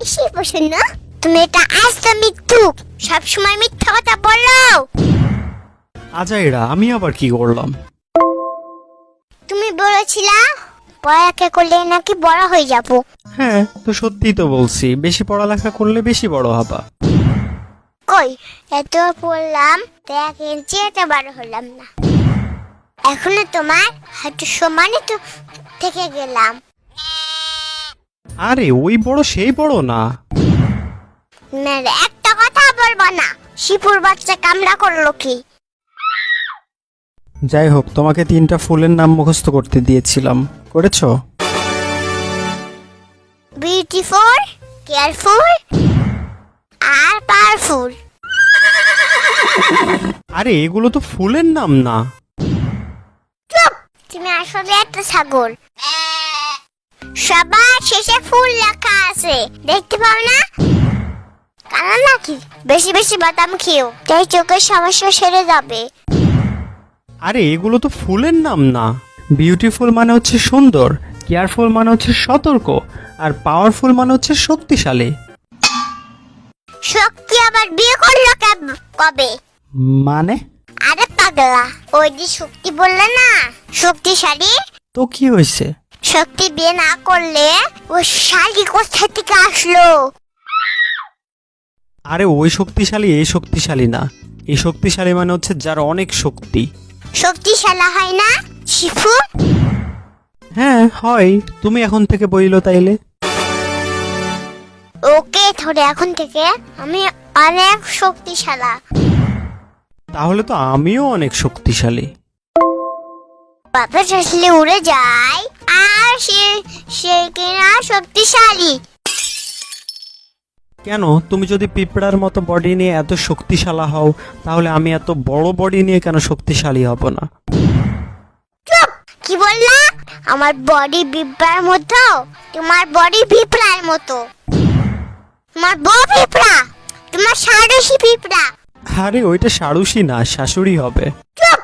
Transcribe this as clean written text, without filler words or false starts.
ইসে প্রসন্ন, তুমি এটা আজ তো মিথ্যু, সবসময় মিথ্যা কথা বলো। আজাইরা, আমি আবার কি করলাম? তুমি বলেছিলা পড়ালেখা করলে নাকি বড় হয়ে যাবো। হ্যাঁ, তো সত্যিই তো বলছি, বেশি পড়ালেখা করলে বেশি বড় হবা। কই এত পড়লাম, 1 ইঞ্চি এটা বড় হলাম না। এখনো তোমার হাঁটু সমানে তো থেকে গেলাম। আরে ওই বড় সেই বড় না। মেরে একটা কথা বলবা না, শিপুর বাচ্চা কামড়া করলো কি? যাই হোক, তোমাকে 3টা ফুলের নাম মুখস্থ করতে দিয়েছিলাম, করেছো? বিউটিফুল, কেয়ারফুল আর পাওয়ারফুল। আরে এগুলো তো ফুলের নাম না। চুপ, তুমি আসলে একটা ছাগল। সবার শেষে ফুল লেখা আছে, দেখতে পাও না? কানা নাকি? বেশি বেশি বাদাম খেও, তাই চোখের সমস্যা সেরে যাবে। আরে এগুলো তো ফুলের নাম না। বিউটিফুল মানে হচ্ছে সুন্দর, কেয়ারফুল মানে হচ্ছে সতর্ক, আর পাওয়ারফুল মানে হচ্ছে শক্তিশালী। শক্তি আবার বিয়ে করলো কবে? মানে? আরে পাগলা, ওই যে শক্তি বললে না, শক্তিশালী। তো কি হয়েছে? শক্তি বিয়ে না করলে ও শালী কোথা থেকে আসলো? আরে ওই শক্তিশালী এই শক্তিশালী না, এই শক্তিশালী মানে হচ্ছে যার অনেক শক্তি। শক্তিশালী হয় না শিফু? হ্যাঁ হয়, তুমি এখন থেকে বইলো তাইলে। ওকে, ধরে এখন থেকে আমি অনেক শক্তিশালী। তাহলে তো আমিও অনেক শক্তিশালী। বাতাস আসলে উড়ে যায়, আর সে কিনা শক্তিশালী। কেন, তুমি যদি পিঁপড়ার মতো বডি নিয়ে এত শক্তিশালী হও, তাহলে আমি এত বড় বডি নিয়ে কেন শক্তিশালী হব না? চুপ, কি বললা? আমার বডি পিঁপড়ার মতো, তোমার বডি পিঁপড়ার মতো। তোমার বউ পিঁপড়া, তোমার সারসী পিঁপড়া। আরে ওইটা সারুষি না, শাশুড়ি হবে। চুপ,